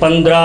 15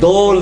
2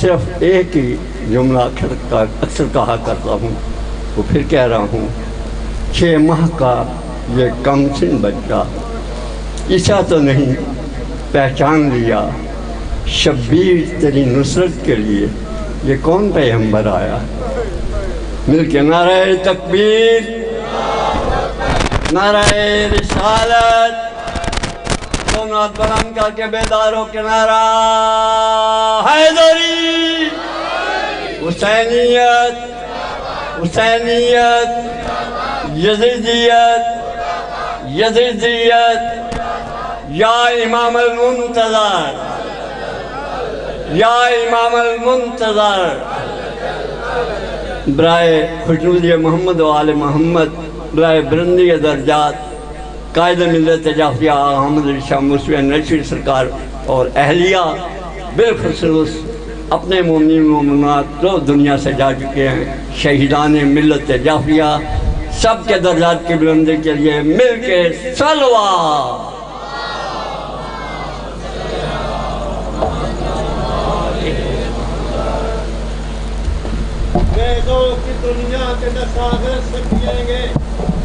صرف ایک ہی جملہ اکثر کہا کرتا ہوں، وہ پھر کہہ رہا ہوں، 6 ماہ کا یہ کم سن بچہ عیسیٰ تو نہیں پہچان لیا، شبیر تیری نصرت کے لیے یہ کون پیغمبر آیا؟ مل کے نعرہ تکبیر، نعرہ رسالت، دونوں ہاتھ بلند کر کے بیدار ہو کے نعرہ حیدری، حسینیت، حسینیت، یزیدیت، یزیدیت، یا امام المنتظر، یا امام المنتظر، برائے خشنودی محمد و آل محمد، برائے بلندی درجات قائد ملت جعفریہ احمد علی شاہ موسوی نشری سرکار اور اہلیہ، بالخصوص اپنے مومنین و مومنات جو دنیا سے جا چکے ہیں، شہیدان ملت جعفریہ، سب کے درجات کی بلندی کے لیے مل کے صلوات۔ ویدوں کی دنیا کے نساغر سے پیئیں گے،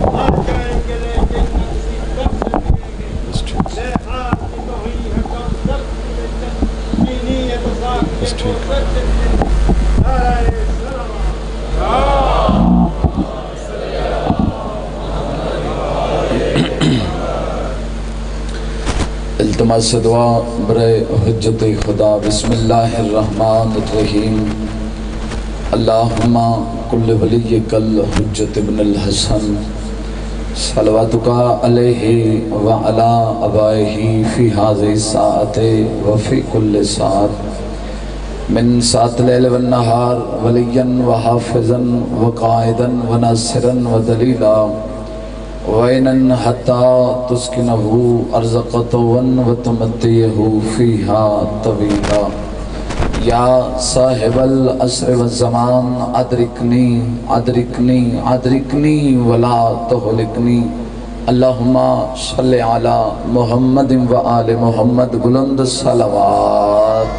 آ جائیں گے لیکن نقصی کب سے پیئیں گے، لے ہاتھ کی تو ہوئی ہے کم سر کی بچت، چینی ہے تو ساکھ کے تو سر سے پیئیں گے، نعرہ التماس دعا برائے حجت خدا۔ بسم اللہ الرحمن الرحیم۔ اللہم کل ولی کل حجت ابن الحسن صلواتک علیہ وعلا ابائہ فی حاضر ساعت وفی کل ساعت من ساعت لیل والنہار ولیا وحافظا وقائدا وناصرا ودلیلا وَإِنَّ حَتَّى تُسْكِنَهُ أَرْزَقَتَوًا وَتُمَتِّيَهُ فِيهَا طَوِيلًا یا صاحب العصر والزمان ادرکنی ادرکنی ادرکنی ولا تہلکنی۔ اللہم صلی علی محمد و آل محمد، بلند صلوات۔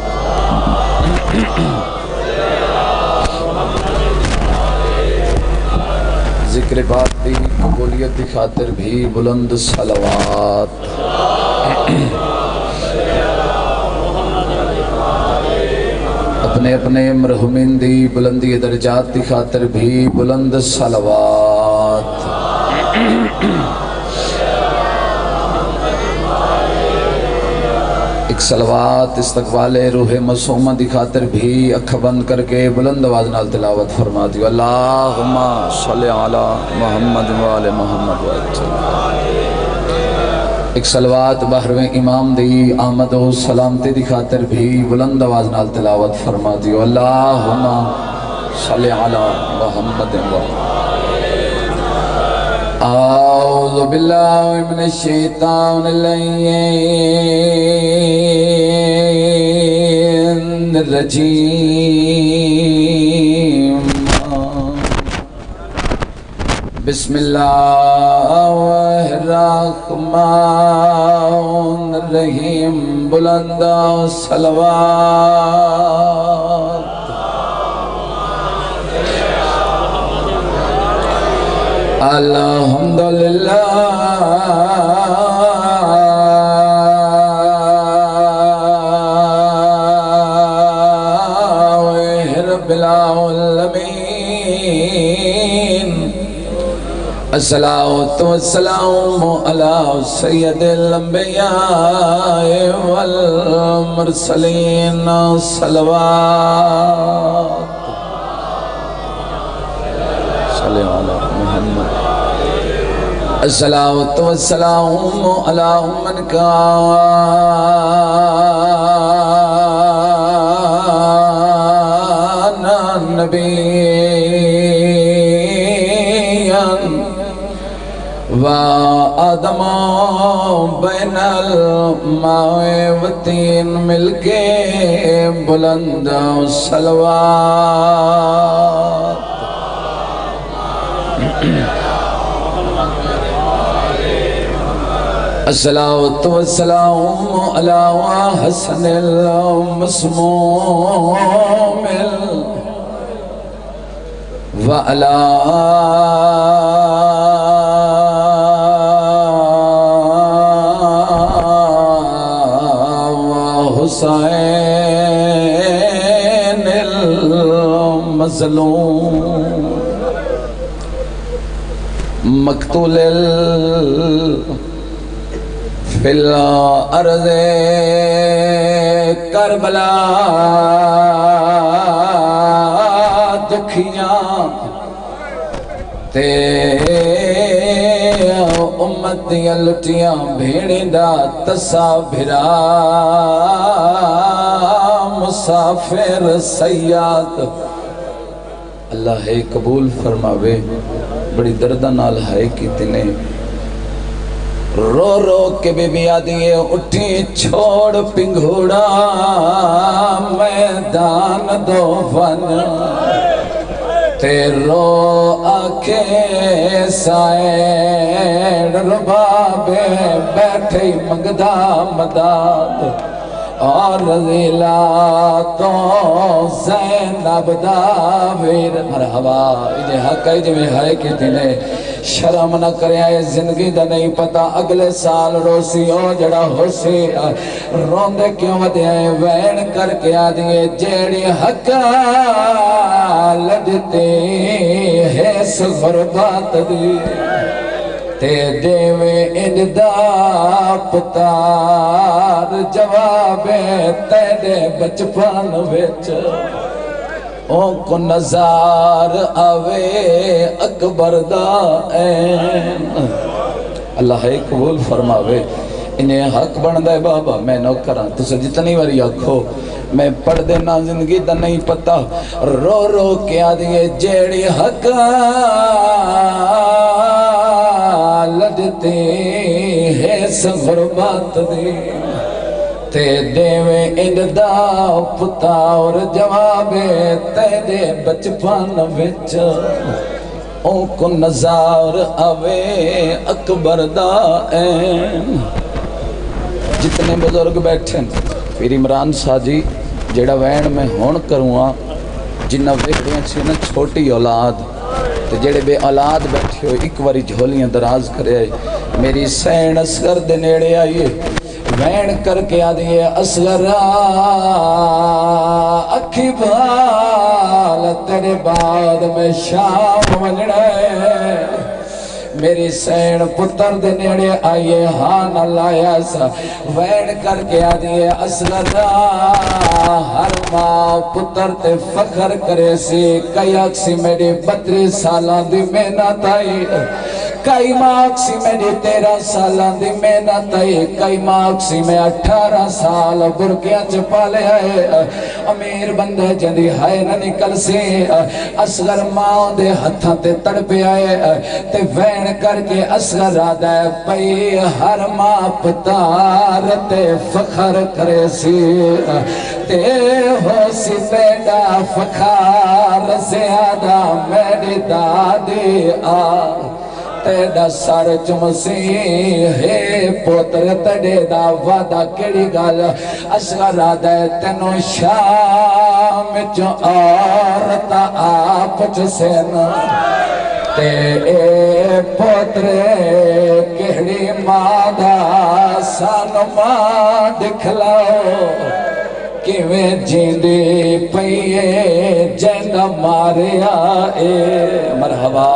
ذکر بات دی قبولیت کی خاطر بھی بلند صلوات۔ اپنے اپنے مرحومین دی بلندی درجات کی خاطر بھی بلند صلوات۔ ایک صلوات استقبال روح معصومہ دی خاطر بھی اکھ بند کر کے بلند آواز نال تلاوت فرما دیو۔ اللہم صلی علی محمد و آل محمد وسلم۔ ایک صلوات بحرویں امام دی آمد و سلامتی دی خاطر بھی بلند آواز نال تلاوت فرما دیو۔ اللہم صلی علی محمد و اعوذ باللہ من الشیطان الرجیم۔ بسم اللہ الرحمن الرحیم۔ بلند صلوات۔ الحمدللہ رب العالمین۔ الصلاۃ والسلام علی سید الانبیاء والمرسلین۔ صلوات صلی علی محمد۔ الصلاۃ والسلام علی من کان نبیاً وآدم بین الماء والطین۔ مل کے بلند صلوات۔ الصلاة والسلام على حسن المسموم وعلى حسین المظلوم مقتول فی الارض کربلا دکھیاں تے امت دیاں لٹیاں بھیڑیں دا تسا بھرا مسافر سیاد اللہ ہے قبول فرماوے بڑی دردہ نال ہے کتنے رو رو کے بی بی آدھیے اٹھی چھوڑ پنگھوڑا میدان دو فن تیرو آنکھیں سائیڈ ربابے بیٹھے مگدہ مداد اور رضیلہ تو زینب داویر مرحبا یہ حق ہے جو میں ہے کہ تینے شرم نہ کرے آئے زندگی دا نہیں پتا اگلے سال روسی ہو جڑا ہو سی روندے کیوں دے آئے وین کر کے آدھئے جیڑی حقا لجتے ہے سغربات دی تے دیوے اندہ پتار جوابے تیرے بچپان ویچ اون کو نظار آوے اکبر دا این اللہ ہے قبول فرماوے انہیں حق بندہ ہے بابا میں نو کراں تو سے جتنی واری آکھو میں پڑھ دینا زندگی دا نہیں پتا رو رو کے آدھئے جیڑی حق لجتے ہے سغربات دی تے دیوے اندہ پتا اور جوابے تیرے بچپان وچ اون کو نظار آوے اکبر دا این جتنے بزرگ بیٹھے پیر عمران ساجی جیڑا وین میں ہون کروں جنہ ویکھیں سی نا چھوٹی اولاد تے جیڑے بے اولاد بیٹھے ہو ایک واری جھولیاں دراز کرے آئی میری سین اصغر دے نیڑے آئیے وین کر کے آدھئے اصغر اکھی بھال تیرے بعد میں شام ونڑے میری سین پتر دے نیڑے آئیے ہاں اللہ ایسا وین کر کے آدھئے اصغر ہر ماں پتر تے فخر کرے سی کئی اکسی میری 32 سالان دی محنت آئی کئی ماکسی میں 13 سالان دی محنت آئی کئی ماکسی میں 18 سال برکیاں چپا لے آئے امیر بندے جندی ہائے نہ نکل سی اصغر ماں دے ہتھاں تے تڑپے آئے تے وین کر کے اصغر آدھے پئی ہر ماں پتار تے فخر کرے سی تے ہو سی بیٹا فخار زیادہ میری دادی تیڑا سار چمسی ہے پوتر تیڑے دا وعدہ کیڑی گال اصغر آدھے تینو شام چو آرتا آپ چسین تے اے پوترے کیڑی مادہ سانو ماں دکھلاؤ کیویں جیندی پئیے جیندہ ماریا اے مرحبا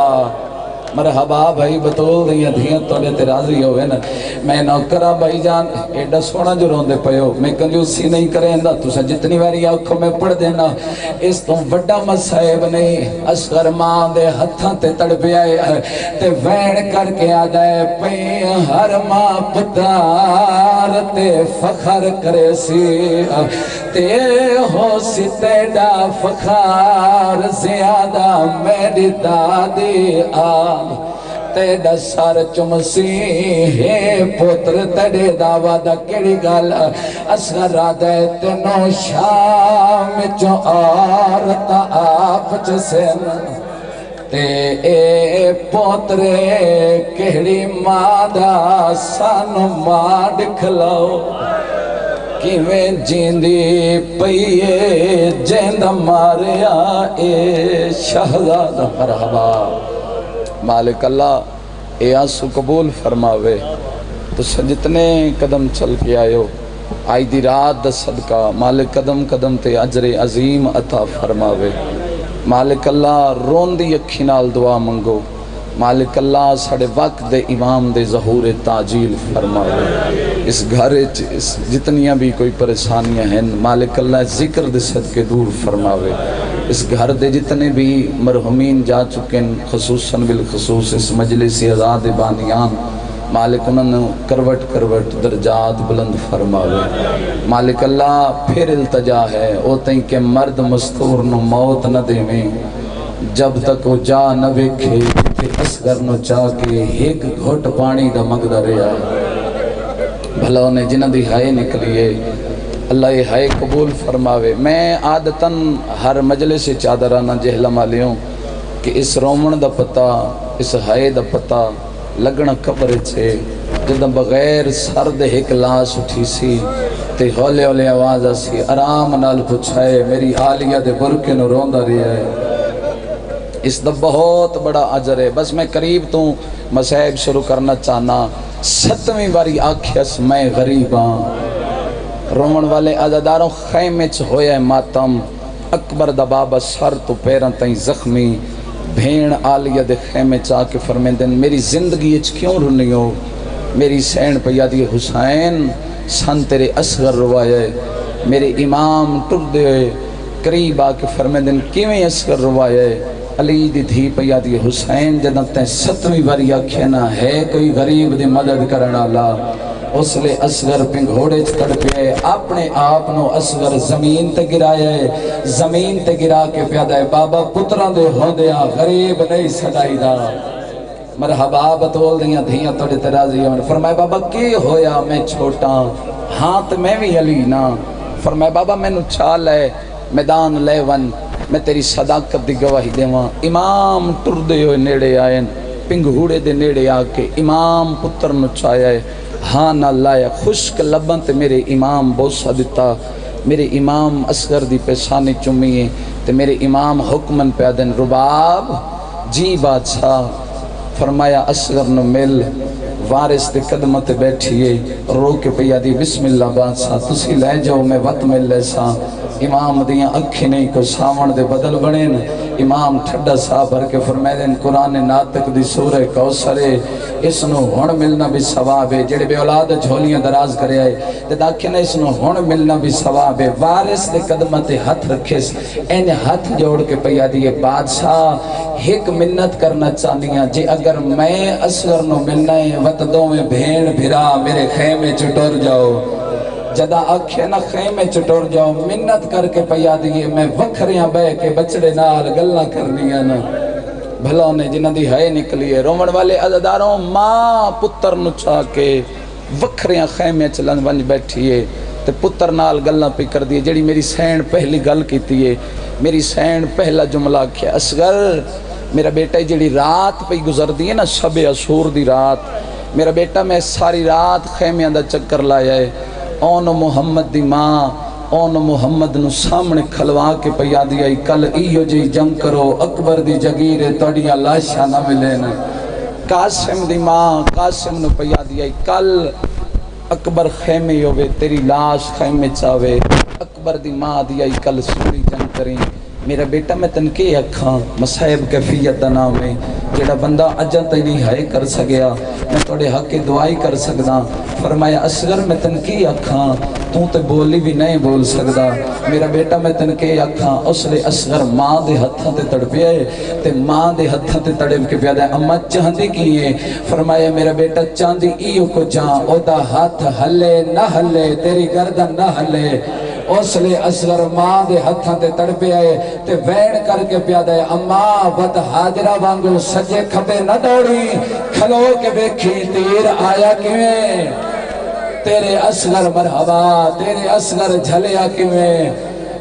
مرحبا بھائی بطول دیاں دھیاں توڑے تے راضی ہوئے نا میں نوکرہ بھائی جان ایڈا سونا جو روندے پہو میں کنجوسی نہیں کریں دا تو سا جتنی واری آنکھوں میں پڑھ دینا اس تو وڈا مسائب نہیں اصغر ماں دے ہتھاں تے تڑپے آئے تے وین کر کے آدھائے پئی ہر ماں پتار تے فخر کرے سی تے ہو سی تیڑا فخار زیادہ میری دادی تیڑا سار چمسی ہے پوتر تیڑے دعویٰ دا کیڑی گال اصغر آدھے تینو شام چو آرتا آپ چسین تے اے پوترے کہڑی مادہ سانو ماں دکھلاؤ کیویں جیندی پئیے جیند ماریا اے شہزادہ مرحبا مالک اللہ اے آنسو قبول فرماوے تو جتنے قدم چل کے آئے ہو آئی دی رات دا صدقہ مالک قدم قدم تے اجر عظیم عطا فرماوے مالک اللہ رون دی اکھی نال دعا منگو مالک اللہ ساڑے وقت دے امام دے ظہور تعجیل فرماوے اس گھر جتنیاں بھی کوئی پریشانیاں ہیں مالک اللہ ذکر دے صدقے دور فرماوے اس گھر دے جتنے بھی مرحومین جا چکن خصوصاً بالخصوص اس مجلس آزاد بانیان مالک انہوں نے کروٹ کروٹ درجات بلند فرماوے مالک اللہ پھر التجا ہے او تین کہ مرد مستور نو موت نہ دے میں جب تک وہ جا نہ ویکھے کہ اصغر نو چاہ کے ایک گھوٹ پانی دا مقدر رہا بھلا انہیں جنہ دی ہائے نکلیے اللہ یہ ہائے قبول فرماوے میں عادتاً ہر مجلس چادرانہ جہلہ مالیوں کہ اس رومن دا پتا اس ہائے دا پتا لگنا قبر چھے جدہ بغیر سرد ایک لاش اٹھی سی تے ہولے ہولے آواز آسی آرام نال پچھائے میری آلیہ دے برکے نو روندہ رہا ہے اس دا بہت بڑا عجر ہے بس میں قریب تو مسائب شروع کرنا چاہنا 7ویں باری آکھیس میں غریباں رومن والے عزاداروں خیمے چھ ہویا ہے ماتم اکبر دا بابا سر تو پیران تائیں زخمی بھین آلیہ دے خیمے چاہ کے فرمیندن میری زندگی اچھ کیوں رنی ہو میری سین پہ یادی حسین سن تیرے اصغر روائے میرے امام ٹر دے قریب آ کے فرمیندن کیویں اصغر روائے علی دی دھی پہ یادی حسین جدہ تین 7ویں باری آکھینا ہے کوئی غریب دی مدد کرنا لا اس لئے اصغر پنگھوڑے چکڑ پہ اپنے آپنو اصغر زمین تے گرائے زمین تے گرا کے پیادہ ہے بابا پتران دے ہو دیا غریب نہیں سڑائی دا مرحبا بطول دیاں دھیاں توڑے ترازی ہیں فرمائے بابا کی ہویا میں چھوٹا ہاتھ میں بھی علی نا فرمائے بابا میں نو چال ہے میدان لے ون میں تیری صداقت دی گواہی دے وہاں امام ٹر دے ہوئے نیڑے آئے پنگھوڑے دے نیڑے آکے امام پتر نو چایا ہے ہاں نہ لایا خشک لبن تے میرے امام بوسہ دیتا میرے امام اصغر دی پیشانی چمیے تے میرے امام حکمن پیادن رباب جی بادشاہ فرمایا اصغر نو مل وارث تے قدمت بیٹھئے رو کے پیادی بسم اللہ بادشاہ تسی لے جاؤ میں وقت مل لے سا امام دیاں اکھی نہیں کو ساون دے بدل بنین امام ٹھڈا صاحب بھر کے فرمیدن قرآن ناطق دی سورہ کوثرے اس نو ہن ملنا بھی ثواب ہے جڑے بے اولاد جھولیاں دراز کرے آئے تے داکھنے اس نو ہن ملنا بھی ثواب ہے وارث دے قدمت ہاتھ رکھے این ہاتھ جوڑ کے پیا دیے بادشاہ ایک منت کرنا چاہنیاں جے اگر میں اصغر نو ملنا ہے وط دو میں بھین بھرا میرے خیمے چٹور جاؤ جدا آکھے نہ خیمے چٹور جاؤ منت کر کے پیا دیئے میں وکھریاں بے کے بچڑے نال گلہ کرنیاں نا بھلا انہیں جنہ دی ہائے نکلیے رومن والے عزاداروں ماں پتر نچا کے وکھریاں خیمے چلن ونج بیٹھیے تے پتر نال گلہ پہ کر دیئے جڑی میری سین پہلی گل کی تیئے میری سین پہلا جملہ کیا اصغر میرا بیٹا جڑی رات پہ گزر دیئے نا شب عاشور دی رات میرا بیٹا میں ساری رات خیمیاں دا چکر لایا ہے اون محمد دی ماں اون محمد نو سامنے کھلوا کے پیا دیا کل ایو جی جنگ کرو اکبر دی جگیرے توڑیاں لاشا نہ ملے نا قاسم دی ماں قاسم نو پیا دیا کل اکبر خیمے ہوئے تیری لاش خیمے چاوے اکبر دی ماں دیا کل سوری جنگ کریں میرا بیٹا میں تنکے اکھاں مسائب کیفیت نام میں جڑا بندہ اجا تے نہیں ہائے کر سگیا میں توڑے حق کی دعائی کر سکدا فرمایا اصغر میں تنکی اکھاں تو تے بولی بھی نہیں بول سکدا میرا بیٹا میں تنکی اکھاں اس لئے اصغر ماں دے ہتھاں تے تڑپے تے ماں دے ہتھاں تے تڑپ کے پیادا اما چاندی کیے فرمایا میرا بیٹا چاندی ایو کو جان او دا ہاتھ ہلے نہ ہلے تیری گردن نہ ہلے اس لئے اصغر ماں دے ہتھاں تے تڑپے آئے تے وین کر کے پیادا ہے اماں بد حاجرہ وانگو سجے کھپے نہ دوڑی کھلو کے بیکھی تیر آیا کیویں تیرے اصغر مرحبا تیرے اصغر جھلیا کیویں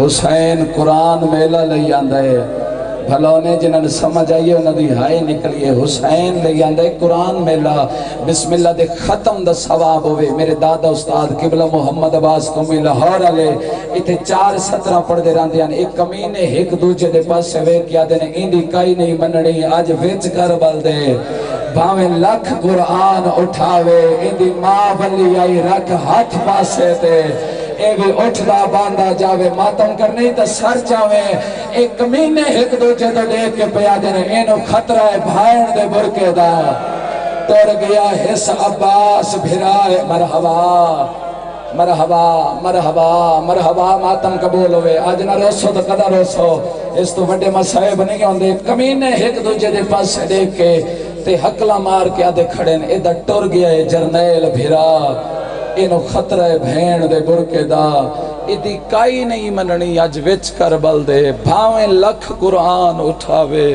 حسین قرآن میلہ لئی آندہ ہے بھلونے جنہاں سمجھ آئیے انہاں دی ہائے نکلیے حسین لئی آندہ ہے قرآن میلہ بسم اللہ دے ختم دا ثواب ہوئے میرے دادا استاد قبلہ محمد عباس قومی لاہور علیہ اتھے 4 17 پڑھ دے رہن دیاں ایک کمینے ایک دوجہ دے پاس سے وے کیا دینے اندی کئی نہیں منڑی آج وچ کر بل دے باویں لکھ قرآن اٹھاوے اندی ماں بلی آئی رکھ ہاتھ پاسے تے اے بھی اٹھدا باندھا جاوے ماتم کرنی تا سر جاوے ایک کمینے ایک دوجہ تو دیکھ کے پیا دینے اینو خطرہ ہے بھائن دے برکے دا توڑ گیا حس عباس بھرائے مرحبا مرحبا مرحبا مرحبا ماتم قبول ہوئے آج نہ روسو تو قدر روسو اس تو بڑے مسائب نہیں ہوندے کمینے ایک دوجہ دے پاس سے دیکھ کے تے حقلہ مار کے آدھے کھڑے نے ادھا ٹور گیا ہے جرنیل بھیرا اینو خطرہ بھین دے برکے دا ادھی کائی نہیں مننی آج وچ کربل دے بھاویں لکھ قرآن اٹھاوے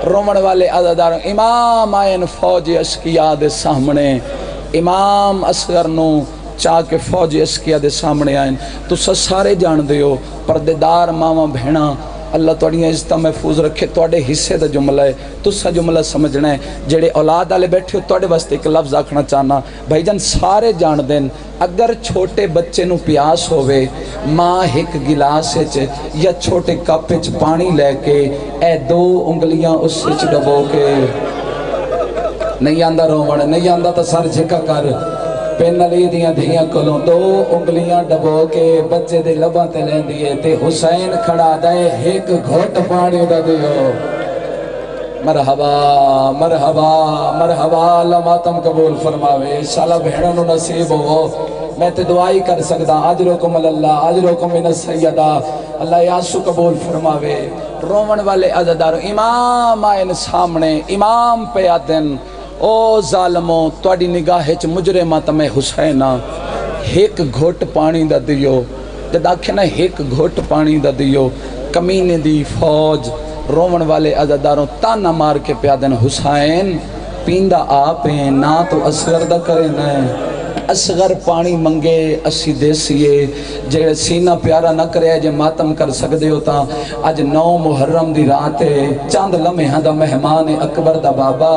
رومن والے عددار امام آئین فوج اشکیہ دے سامنے امام اصغر نو چاہ کے فوج اشکیہ دے سامنے آئین تو سارے جان دیو پردیدار ماما بھینا اللہ توڑیاں عزتہ محفوظ رکھے توڑے حصے دا جملہ ہے تو سا جملہ سمجھنا ہے جڑے اولاد آلے بیٹھے ہو توڑے واسطے ایک لفظ آکھنا چاہنا بھائی جان سارے جان دیں اگر چھوٹے بچے نو پیاس ہوئے ماں ایک گلاسے چے یا چھوٹے کپے چ پانی لے کے اے 2 انگلیاں اس سے ڈبو کے نہیں آندہ رومن نہیں آندہ تا سر جھکا کر پین علی دیاں دھیاں کلوں 2 انگلیاں ڈبو کے بچے دے لباں تے لین دیئے تے حسین کھڑا دائے ایک گھوٹ پانی دا دیو مرحبا مرحبا مرحبا اللہ ماتم قبول فرماوے انشاءاللہ بہنوں نصیب ہو میں تے دعائی کر سکتا اجرکم اللہ اجرکم من السیدہ اللہ یاسو قبول فرماوے رومن والے عزدار امام آئین سامنے امام پہ آدن او ظالمو توڑی نگاہ چ مجرمات میں حسینہ ایک گھوٹ پانی دا دیو جد آکھے نا ایک گھوٹ پانی دا دیو کمینے دی فوج رومن والے عزداروں تانا مار کے پیادن حسین پیندہ آپیں نا تو اصغر دا کرے نائیں اصغر پانی منگے اسی دیسیے جے سینہ پیارا نہ کرے جے ماتم کر سکدے ہوتا آج 9 محرم دی رات ہے چاند لمحے ہاں دا مہمان اکبر دا بابا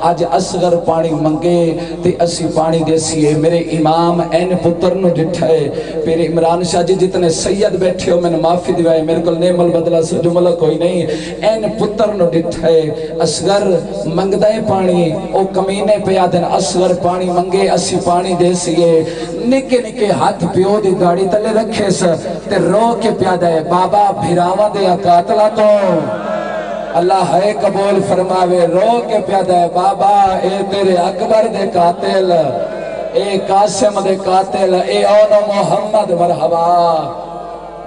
آج اصغر پانی منگے تے اسی پانی دیسیے میرے امام این پتر نو ڈٹھائے پھر عمران شاہ جی جتنے سید بیٹھے ہو میں نے معافی دیوائے میرے کل نیم البدلہ سے جملہ کوئی نہیں این پتر نو ڈٹھائے اصغر منگ دائے پانی او کمینے پہ آدن اصغر پانی منگے اسی پانی دیسیے نکے نکے ہاتھ پیو دی گاڑی تلے رکھے سا تے رو کے پیادہ ہے بابا بھیراوہ دیا قاتلہ تو اللہ ہے قبول فرماوے رو کے پیادہ ہے بابا اے تیرے اکبر دے قاتل اے قاسم دے قاتل اے اونو محمد مرحبا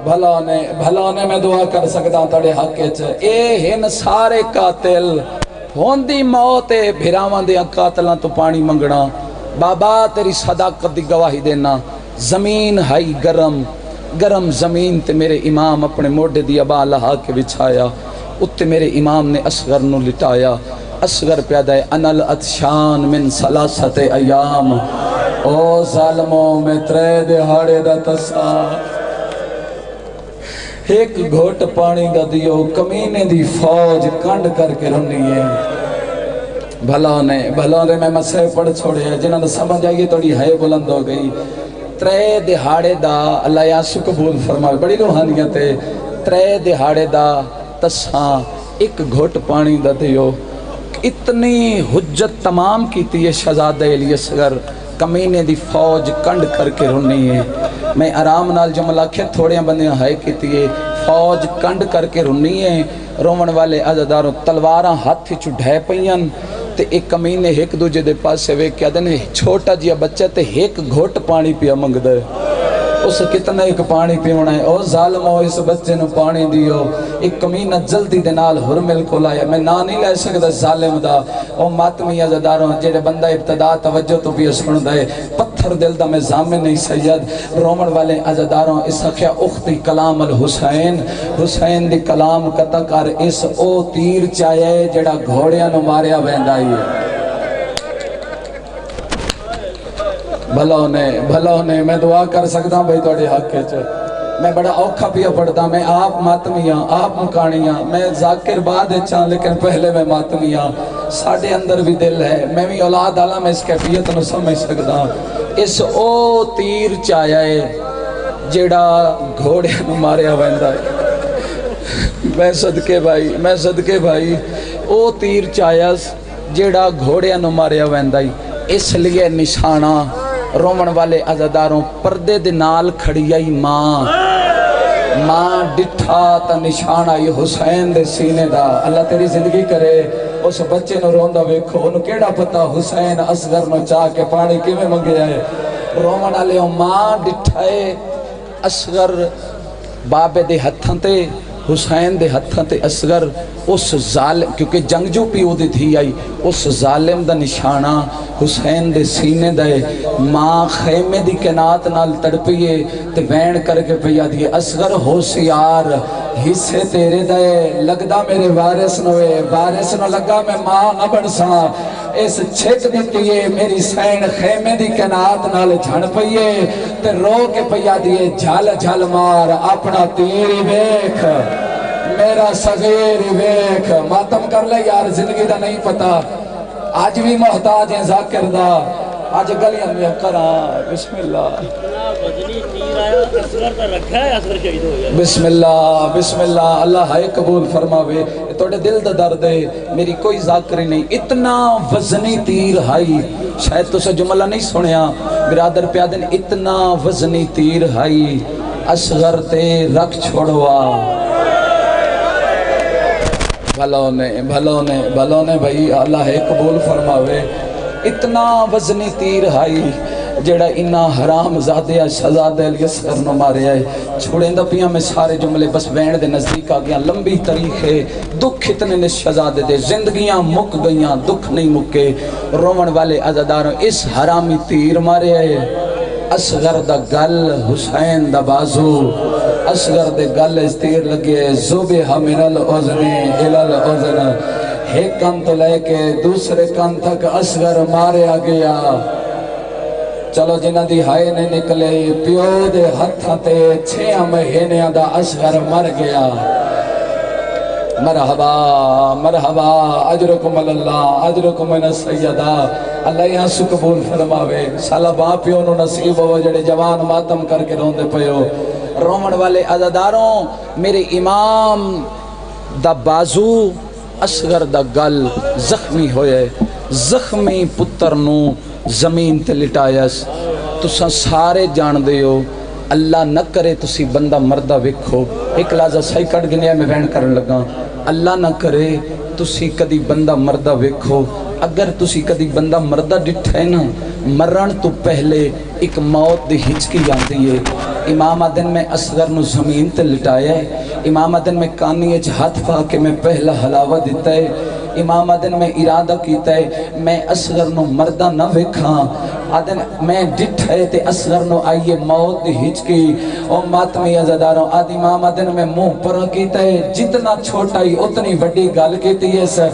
بھلونے میں دعا کر سکتا ہوں تڑے حقے چھے اے ہن سارے قاتل ہوندی موت بھیراوان دے قاتلان تو پانی منگنا بابا تیری صداقت دی گواہی دینا زمین ہائی گرم گرم زمین تے میرے امام اپنے موڈے دی ابا لہا کے بچھایا اتے میرے امام نے اصغر نو لٹایا اصغر پیادہ ہے انل اتشان من سلاست ایام او ظالموں میں 3 دہاڑے دا تسا ایک گھوٹ پانی دا دیو کمینے دی فوج کنڈ کر کے رنی ہے بھلانے میں مسئلے پڑھ چھوڑے ہیں جنہاں نے سمجھ آئیے توڑی ہے بلند ہو گئی 3 دہاڑے دا اللہ یاسو قبول فرمائے بڑی روحانیت ہے 3 دہاڑے دا تساں ایک گھوٹ پانی دا دیو اتنی حجت تمام کیتی ہے شہزادہ علی اصغر کمینے دی فوج کنڈ کر کے رنی ہے میں آرام نال جملہ کھے تھوڑے بندیاں ہائے کیتی ہے فوج کنڈ کر کے رنی ہے رومن والے عزداروں تلواراں ہاتھ چڑھے پئین تے ایک کمینے ایک دوجہ دے پاس سے کیا دینے چھوٹا جیا بچہ تے ایک گھوٹ پانی پیا منگ دے اس کتنے ایک پانی پیونا ہے او ظالمو اس بچے نو پانی دیو ایک کمینہ جلدی دے نال حرمل کو لایا میں نا نہیں لے سکتا ظالم دا او ماتمی عزداروں جیڑے بندہ ابتدا توجہ تو بھی سن دے پتھر دل دا میں زامن نہیں سید رومن والے عزداروں اس حقیہ اختی کلام الحسین حسین دی کلام قطع کر اس او تیر چاہے جیڑا گھوڑیاں نو ماریا بہندائی ہے بھلونے میں دعا کر سکتا ہوں بھائی توڑی حق کے چھے میں بڑا اوکھا پیا پڑھتا میں آپ ماتمیاں آپ مکانیاں میں ذاکر بعد چاہاں لیکن پہلے میں ماتمیاں ساڑھے اندر بھی دل ہے میں بھی اولاد آلہ میں اس کیفیت نو سمجھ سکتا اس او تیر چایا ہے جیڑا گھوڑے نو ماریا ویندہ ہے میں صدقے بھائی او تیر چایا جیڑا گھوڑے نو ماریا ویندہ ہے اس لیے نشانہ رومن والے عزاداروں پردے دے نال کھڑی آئی ماں ڈٹھا تا نشانہ یہ حسین دے سینے دا اللہ تیری زندگی کرے اس بچے نو روندہ ویکھو انہوں کیڑا پتا حسین اصغر نو چاہ کے پانی کی میں منگے آئے رومن والے ماں ڈٹھائے اصغر بابے دے ہتھاں تے حسین دے ہتھاں تے اصغر اس ظالم کیونکہ جنگجو پیو دی تھی آئی اس ظالم دا نشانہ حسین دے سینے دے ماں خیمے دی کنات نال تڑپیے تے وین کر کے پیا دیئے اصغر ہوشیار حصے تیرے دے لگدا میرے وارث نوے وارث نو لگا میں ماں نہ بڑھساں اس چھک دیتیے میری سین خیمے دی کنات نال جھن پئیے تے رو کے پیا دیئے جھل جھل مار اپنا تیری بیک میرا صغیر بیک ماتم کر لے یار زندگی دا نہیں پتا آج بھی محتاج ہیں ذاکر دا آج گلیاں میں کرا بسم اللہ بسم اللہ اللہ ہے قبول فرماوے توڑے دل دا درد ہے میری کوئی ذاکری نہیں اتنا وزنی تیر ہائی شاید تو سے جملہ نہیں سنیا برادر پیادن اتنا وزنی تیر ہائی اصغر تے رکھ چھوڑوا بھلوں نے بھائی اللہ ہے قبول فرماوے اتنا وزنی تیر ہائی جڑا انہا حرام زادیا شہزادہ الیسر نو مارے آئے چھوڑیں دا پیا میں سارے جملے بس بین دے نزدیک آگیا لمبی تاریخ ہے دکھ اتنے نے شہزادے دے زندگیاں مک گئیاں دکھ نہیں مکے رومن والے عزاداروں اس حرامی تیر مارے آئے اصغر دا گل حسین دا بازو اصغر دے گل اس تیر لگے زوبہ من العزن الالعزن ایک کان تو لے کے دوسرے کان تک اصغر مارے آگیا چلو جنہ دی ہائے نے نکلے پیو دے ہتھاں تے 6 مہینے دا اصغر مر گیا مرحبا اجرکم اللہ اجرکم من السیدہ اللہ یہاں سے قبول فرماوے سالہ باں پیو نو نصیب ہو جڑے جوان ماتم کر کے روندے پیو رومن والے عزاداروں میرے امام دا بازو اصغر دا گل زخمی ہوئے زخمی پتر نو زمین تے لٹایس تساں سارے جان دے ہو اللہ نہ کرے تسی بندہ مردہ وکھو ایک لازہ صحیح کٹ گنیا میں وین کرن لگا اللہ نہ کرے تسی کدی بندہ مردہ وکھو اگر تسی کدی بندہ مردہ ڈٹھے نا مرن تو پہلے ایک موت دی ہچکی جانتی ہے امام آدن میں اصغر نو زمین تے لٹایا ہے امام آدن میں کانی اچ ہاتھ پا کے میں پہلا حلاوہ دیتا ہے امام آدن میں ارادہ کیتا ہے میں اصغر نو مردہ نہ وکھاں آدن میں ڈٹھے تے اصغر نو آئیے موت دی ہچکی او ماتمی عزاداروں آدھ امام آدن میں منہ پر کیتا ہے جتنا چھوٹا ہی اتنی بڑی گال کیتی ہے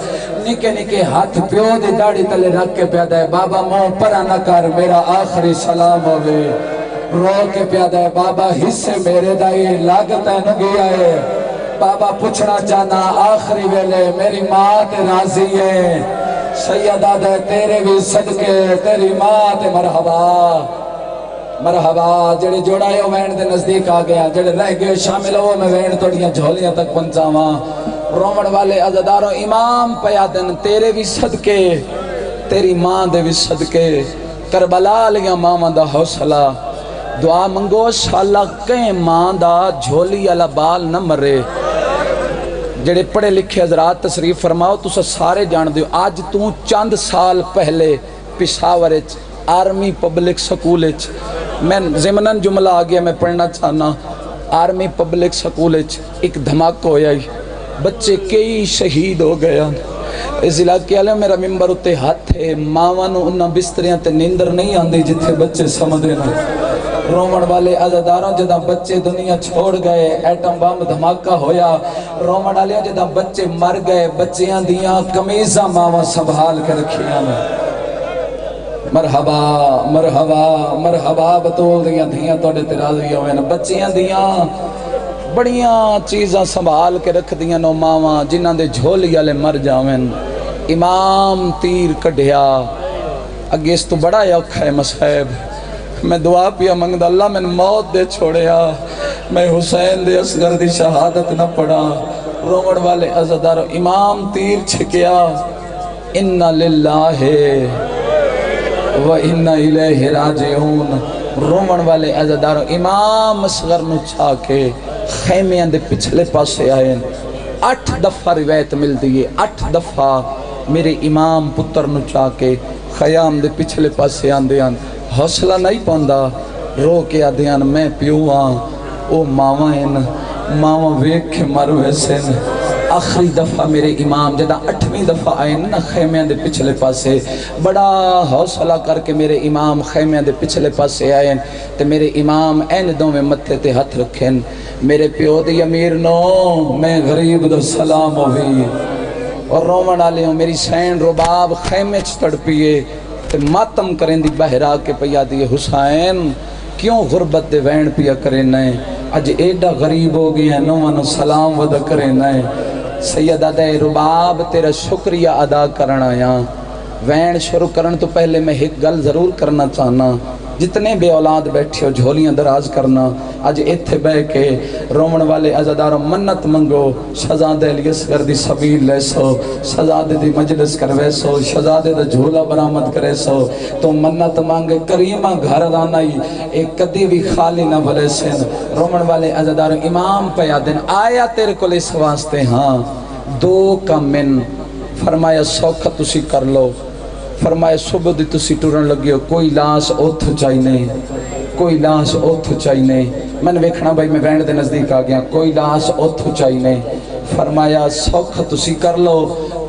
نکے نکے ہاتھ پیو دے داڑی تلے رکھ کے پیادہ ہے بابا منہ پر نہ کر میرا آخری سلام ہوئے رو کے پیادہ ہے بابا حصے میرے دائی لاگت ہے نگیا ہے بابا پوچھنا چاہنا آخری ویلے میری ماں تے راضی ہے سیدہ دے تیرے بھی صدقے تیری ماں تے مرحبا جڑے جوڑائے ہو وین دے نزدیک آ گیا جڑے رہ گئے شامل ہو میں وین توڑیاں جھولیاں تک پہنچاواں رومن والے عزاداروں امام پیادن تیرے بھی صدقے تیری ماں دے بھی صدقے کربلا لیاں ماں دا حوصلہ دعا منگو شاءاللہ کہیں ماں دا جھولی علا بال نہ مرے جڑے پڑھے لکھے حضرات تصریف فرماؤ تو سارے جان دیو آج تو چند سال پہلے پشاورچ آرمی پبلک سکولچ میں ضمناً جملہ آگیا میں پڑھنا چاہنا آرمی پبلک سکولچ ایک دھماکہ ہویا ہی بچے کئی شہید ہو گیا اس علاقے علیہ میرا ممبر اتے ہاتھ ہے ماوانو انہا بستریاں تے نیندر نہیں آندی جتھے بچے سمدھے نا رومن والے عزاداروں جدہ بچے دنیا چھوڑ گئے ایٹم بام دھماکہ ہویا رومن والے جدہ بچے مر گئے بچیاں دیاں کمیزہ ماما سنبھال کے رکھیاں مرحبا مرحبا مرحبا بطول دیاں دھیاں توڑے تے راضی ہوئے نا بچیاں دیاں بڑیاں چیزاں سنبھال کے رکھ دیاں نو ماواں جنہاں دے جھولی والے مر جاویں امام تیر کڈھیا اگے اس تو بڑا اوکھا ہے مصائب میں دعا پیا منگدا اللہ میں موت دے چھوڑیا میں حسین دے اصغر دی شہادت نہ پڑھا رومڑ والے عزادارو امام تیر چھکیا اِنَّ لِلَّهِ وَإِنَّ إِلَيْهِ راجعون رومن والے عزادارو امام اصغر نو چھا کے خیمیاں دے پچھلے پاسے آئے 8 دفعہ روایت مل دیئے 8 دفعہ میرے امام پتر نو چھا کے خیام دے پچھلے پاسے آندیاں حوصلہ نہیں پوندا رو کے آدیاں میں پیوہاں او ماوائن ماوا ویک کے مر ویسے آخری دفعہ میرے امام جدہ 8ویں دفعہ آئے نا خیمیاں دے پچھلے پاسے بڑا حوصلہ کر کے میرے امام خیمیاں دے پچھلے پاسے آئے تے میرے امام این دوں میں متھے تے ہاتھ رکھیں میرے پیو دی امیر نو میں غریب دو سلام ہوئی اور رومن آلے ہوں میری سین رباب خیمے چڑ پیئے تے ماتم کریں دی بہرا کے پیا دیئے حسین کیوں غربت دے وین پیا کریں نئے اج ایڈا غریب ہو گیا نوانو سلام ودا کریں نئے سیدہ دے رباب تیرا شکریہ ادا کرنا یا وین شروع کرن تو پہلے میں ایک گل ضرور کرنا چاہنا جتنے بے اولاد بیٹھے ہو جھولیاں دراز کرنا آج ایتھے بے کے رومن والے عزاداروں منت منگو شہزادے علی اصغر دی سبیل لے سو شہزادے دی مجلس کروے سو شہزادے دا جھولا برآمد کرے سو تو منت مانگے کریمہ گھر دانائی ایک کدی بھی خالی نہ بھلے سن رومن والے عزاداروں امام پیا دن آیا تیرے کو لے سواستے ہاں 2 کا من فرمایا سوکھا تسی کر لو فرمایا صبح دی تسی ٹورن لگے ہو کوئی لاس اوتھو چاہی نہیں کوئی لاس اوتھو چاہی نہیں میں نے ویکھنا بھائی میں وینڈ دے نزدیک آ گیا کوئی لاس اوتھو چاہی نہیں فرمایا سوکھا تسی کر لو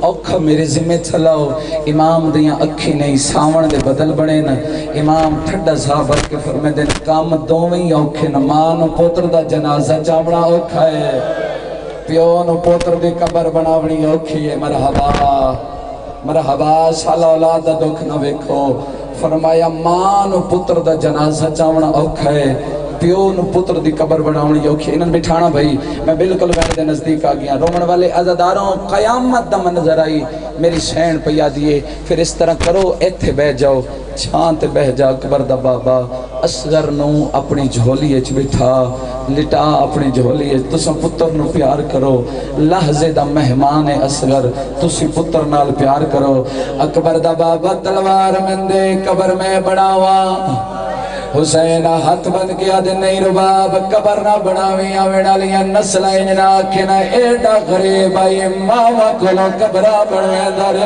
اوکھا میرے ذمہ چلاؤ امام دیاں اکھی نہیں ساون دے بدل بڑے نا امام ٹھڈا صاحب کے فرمے دے کام دوویں اوکھے نا ماں نو پوتر دا جنازہ چاوڑا اوکھا ہے پیو نو پوتر دی قبر بناونی اوکھی ہے مرحبا مرحبا سال اولاد دا دکھ نہ ویکھو فرمایا ماں نو پتر دا جنازہ چاونا اوکھا ہے پیو نو پتر دی قبر بناونی اوکھی انہاں بٹھانا بھائی میں بالکل وین دے نزدیک آ گیا رومن والے عزاداروں قیامت دا منظر آئی میری سین پیا دیے پھر اس طرح کرو ایتھے بہ جاؤ چھان تے بہ جا قبر دا بابا اصغر نو اپنی جھولی اچ بٹھا لٹا اپنی جھولی اچ تساں پتر نو پیار کرو لحظے دا مہمان اصغر تسی پتر نال پیار کرو اکبر دا بابا تلوار من دے قبر میں بڑھاوا حسین ہاتھ بند کیا دے نہیں رباب قبر نہ بناویں آویں لیاں نسلیں نہ آکھنا ایڈا غریب آئی ماما کلو قبرہ بنویں در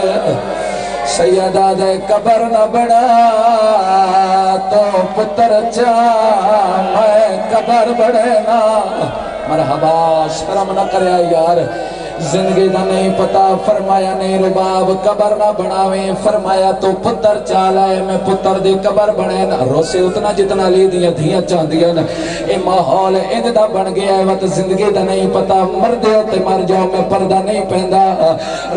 سیدہ دے قبر نہ بنا تو پتر چا میں قبر بڑھنا مرحبا شرم نہ کریا یار زندگی دا نہیں پتا فرمایا نہیں رباب قبر نہ بناویں فرمایا تو پتر چالائے میں پتر دی قبر بنے نا روسے اتنا جتنا لی دیا دیا چاہ دیا نا اے ماحول اند دا بن گیا ہے وقت زندگی دا نہیں پتا مر دے ہوتے مر جاؤ میں پردہ نہیں پہندا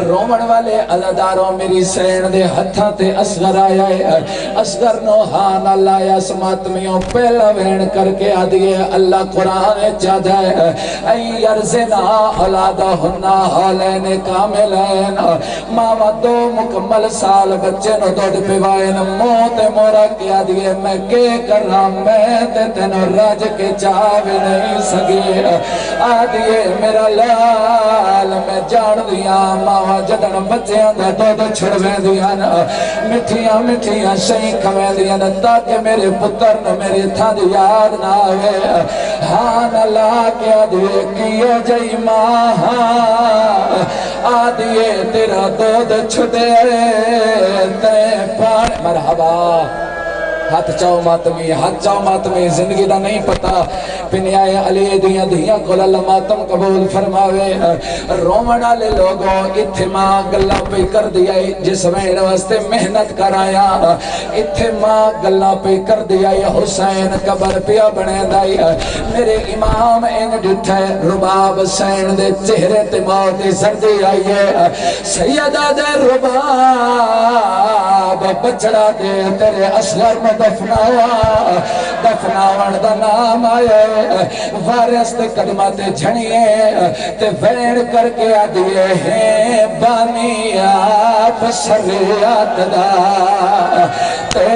رومن والے عزاداروں میری سین دے ہتھاں تے اصغر آیا ہے اصغر نو ہاں اللہ یا سماتمیوں پہلا وین کر کے آدھئے اللہ قرآن چاہتا ہے ای ارزنا اولادا ہننا حالین کاملین ماما 2 مکمل سال بچے نو دوڑ پیوائن موت مورا کیا دیئے میں کے کر رہا میں تے تینو راج کے چاوے نہیں سگے آدھئے میرا لال میں جان دیا ماما جدن بچے اندھا دو چھڑویں دیا نا مٹھیاں مٹھیاں شہی کھویں دیا نا تاکہ میرے پتر نے میرے تھا یاد نہ آوے ہاں نلا کیا دیئے کیو جئی ماں آدھئے تیرا دودھ چھڑے تے پار مرحبا ہاتھ چاو ماتمی زندگی دا نہیں پتا پنیائے علی دیاں دیاں کل اللہ ماتم قبول فرماوے رومن آلے لوگوں اتھے ماں گلہ پہ کر دیا جس میں واسطے محنت کرایا اتھے ماں گلہ پہ کر دیا حسین قبر پیا بنے دائی میرے امام ان ڈٹھے رباب سین دے چہرے تے موت سردی آئیے سیدہ دے رباب بچڑا دے تیرے اصغر میں دفناوا دفناون دا نام آیا وارث تے قدمہ تے جھڑیے تے وین کر کے آدھیے ہیں بانی آپ سریات دا تے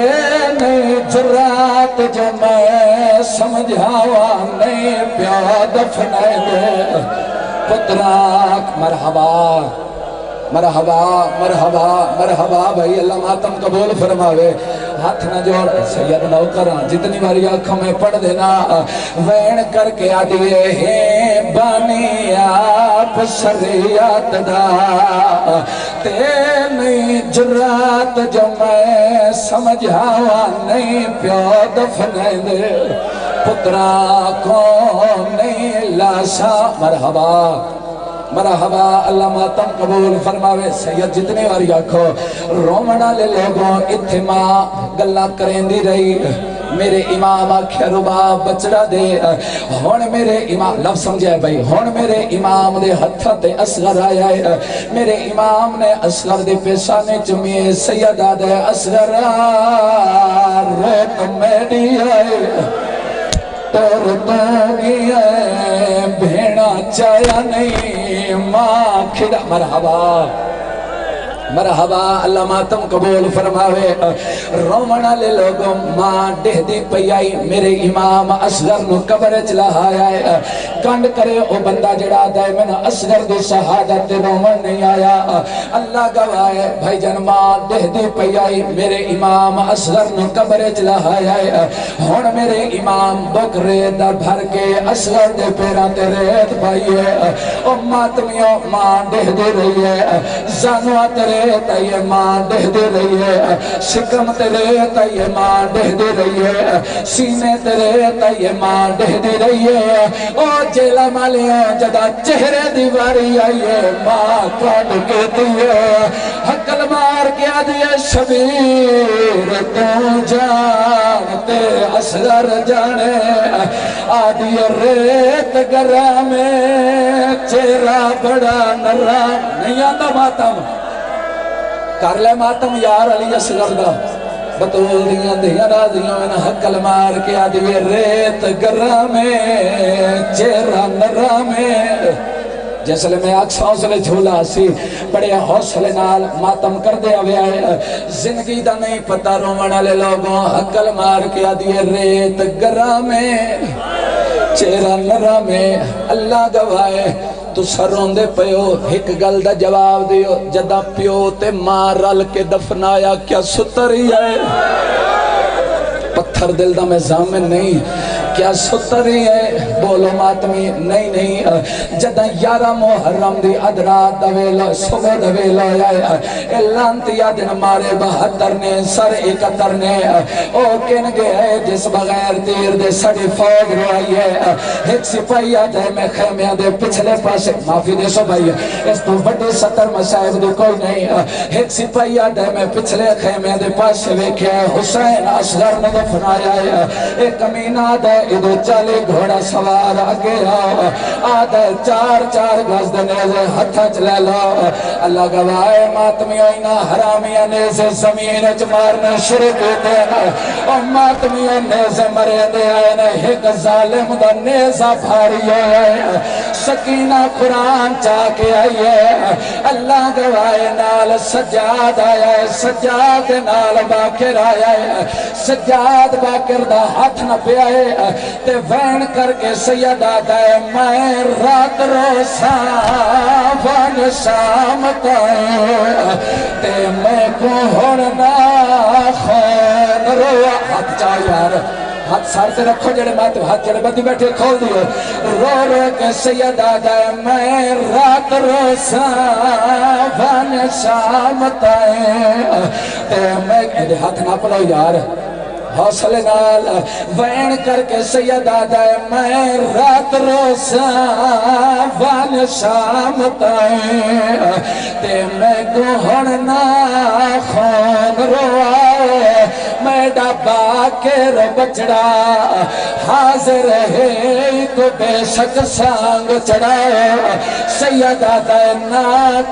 نہیں جرات جو میں سمجھاوا نہیں پیا دفنائے دے پتراک مرحبا مرحبا مرحبا مرحبا بھائی اللہ ماتم قبول فرماوے ہاتھ نہ جوڑ سید نوکران جتنی باری آنکھوں میں پڑھ دینا وین کر کے آدھیے ہیں بانی آپ سریات دا تے نہیں جرات جو میں سمجھاوا نہیں پیو دفنے دے پترا کو نہیں لاشا مرحبا مرحبا اللہ ماتم قبول فرماوے سید جتنے واری آکھو رومنا لے لوگوں اتماع گلہ کریں دی رہی میرے امام آکھے رباب بچڑا دے ہون میرے امام لفظ سمجھے بھائی ہون میرے امام دے ہتھا تے اصغر آیا ہے میرے امام نے اصغر دے پیشانے چمیے سیدہ دے اصغر روت میری آئے تور تو گیا بھیڑا چایا نہیں ماں کھڑا مرحبا مرحبا اللہ ماتم قبول فرماوے رومنا لے لوگوں ماں دہ دی پیائی میرے امام اصغر نو قبر چلایا ہے کنڈ کرے او بندہ جڑا دائے میں اصغر دی شہادت رومن نہیں آیا اللہ گوائے بھائی جن ماں دہ دی پیائی میرے امام اصغر نو قبر چلایا ہے ہون میرے امام بکرے دا بھر کے اصغر دے پیرا تیرے پائیے او ماتمیوں ماں دہ دی رہی ہے زانوہ تیرے تیے ماں دہ دے رہی ہے شکم تیرے تیے ماں دہ دے رہی ہے سینے تیرے تیے ماں دہ دے رہی ہے او جیلہ مالیاں جدا چہرے دیواری آئیے ماں کون کہتی ہے حقل مار کیا دیا شبیر تو جانتے اصغر جانے آدھی ریت گرہ میں چہرہ بڑا نرام نہیں آتا ماتم کر لے ماتم یار علی اصغر دا بطول دیاں دیاں راضیوں میں حقل مار کے آدھی ریت گرہ میں چہرہ نرہ میں جیسے میں اکس حوصلے جھولا سی بڑے حوصلے نال ماتم کر دے ہویا ہے زندگی دا نہیں پتا رومنا لے لوگوں حقل مار کے آدھی ریت گرہ میں چہرہ نرہ میں اللہ گوائے تو سرون دے پیو ایک گل دا جواب دیو جدا پیو تے مارل کے دفنایا کیا ستری ہے پتھر دل دا میں زامن نہیں کیا ستری ہے بولو ماتمی نہیں نہیں جدا یارہ محرم دی ادرات دویلو صبح دویلو اعلانتیا دن مارے 72 نے سر 71 نے او کن گئے جس بغیر تیر دے سڑی فوج روائی ہے ایک سپاہی آجائے میں خیمیاں دے پچھلے پاسے معافی دے سو بھائی اس تو بڑے 70 مسائب دے کوئی نہیں ایک سپاہی آجائے میں پچھلے خیمیاں دے پاسے ویکھے حسین اصغر نے دفنایا ہے ایک امین آدھے ادھو چالے گھوڑا سوار آگے آدھے 4 گز دنیزے ہتھا چلے لو اللہ گوائے ماتمیوں اینا حرامیاں نیزے زمین چمارنے شروع کیتے ہیں اور ماتمیوں نیزے مرے دے آئے نے ایک ظالم دا نیزہ بھاری ہے سکینہ قرآن چاہ کے آئیے اللہ گوائے نال سجاد آیا ہے سجاد نال باکر آیا ہے سجاد باکر دا ہاتھ نہ پہ آئے تے وین کر کے سید آدھا ہے میں رات روسا وان شام تائیں تے میں کو ہرنا خون روا ہاتھ چاہ یار ہاتھ سار سے رکھو جڑے ماتو ہاتھ جڑے بدی بیٹھے کھول دیو رو رو کے سید آدھا ہے میں رات روسا وان شام تائیں تے میں ہاتھ نہ پلو یار حوصلے نال وین کر کے سید آدھا ہے میں رات روسا وان شام تائیں تے میں کو ہرنا خون روائے میں ڈبا کے رو بچڑا حاضر ہے تو بے شک سانگ چڑھا سیدہ دینا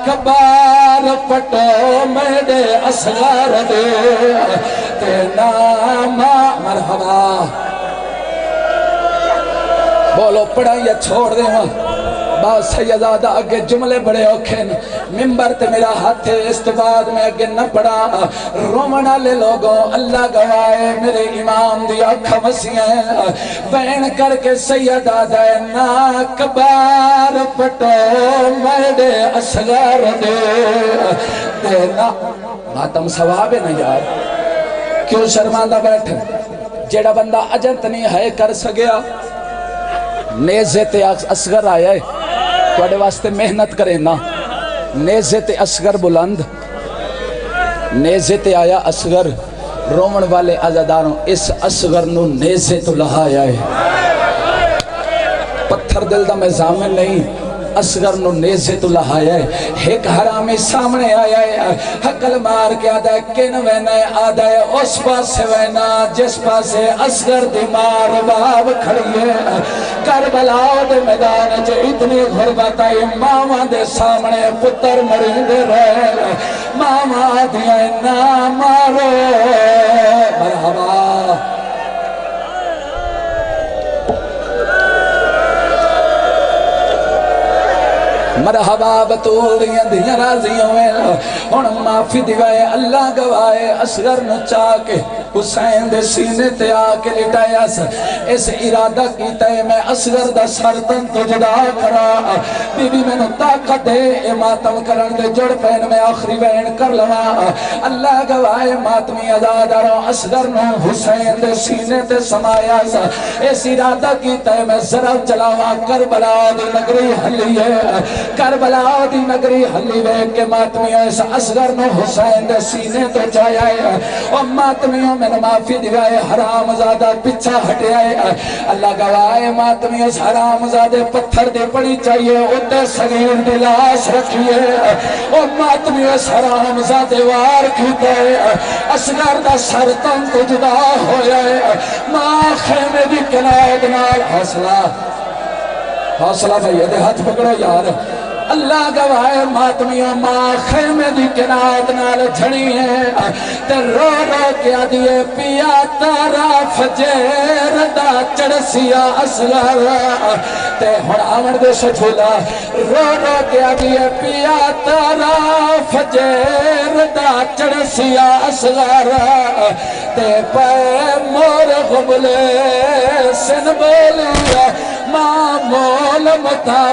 کبار پٹو میرے اصغر دے تینا مرحبا بولو پڑھا یا چھوڑ دے ہاں بات سیدادہ اگے جملے بڑے اوکھیں ممبر تے میرا ہاتھ ہے اس تو بعد میں اگے نہ پڑھا رومنہ لے لوگوں اللہ گوائے میرے امام دی آنکھا مسیحیں بین کر کے سیدادہ ناک بار پٹو میرے اصغر دے دینا ماتم ثواب ہے نا یار کیوں شرماندہ بیٹھے جیڑا بندہ اجنت نہیں ہے کر سگیا نیزے تے اصغر آیا ہے توڑے واسطے محنت کرے نا نیزے تے اصغر بلند نیزے تے آیا اصغر رومن والے عزاداروں اس اصغر نو نیزے تو لہایا ہے پتھر دل دا میں زامن نہیں اصغر نو نیزے تو لہایا ہے ایک حرامی سامنے آیا ہے حقل مار کے آدھا ہے کن وینا ہے آدھا ہے اس پاسے وینا جس پاسے اصغر دی مار باب کھڑی ہے کربلا دے میدان جو اتنی غربت آئی ماما دے سامنے پتر مرندے رہے ماما دیا نا مارو مرحبا مرحبا بطول دیا راضیوں میں ہون معافی دیوائے اللہ گوائے اصغر نو چاکے حسین دے سینے تے آکے لٹایا اس ارادہ کیتا ہے میں اصغر دا سرطن تو جدا کرا بی بی میں نو طاقت دے اے ماتم کرن دے جڑ پین میں آخری بین کر لوا اللہ گوائے ماتمی ازاداروں اصغر نو حسین دے سینے تے سمایا اس ارادہ کیتا ہے میں ذرا چلاوا کربلا دی نگری حلی ہے کربلا دی نگری حلی وے کے ماتمیوں اس اصغر نو حسین دے سینے تو جایا ہے اور ماتمیوں میں معافی دیوائے حرام زادہ پچھا ہٹے آئے اللہ گوائے ماتمیوں اس حرام زادے پتھر دے پڑی چاہیے اتے صغیر دلاش رکھیے اور ماتمیوں اس حرام زادے وار کیتے اصغر دا سرطن تو جدا ہویا ہے ماں خیمے دی کنائد نال حوصلہ بھائی دے ہاتھ پکڑو یار اللہ گواہ ماتمیوں ماں خیمے دی کنات نال جھڑی ہے تے رو رو کیا دیئے پیا تارا فجیر دا چڑسیا اصغر تے ہن آمن دے سجھولا رو رو کیا دیئے پیا تارا فجیر دا چڑسیا اصغر تے پے مور غبلے سن بولیا ماں مول مطابق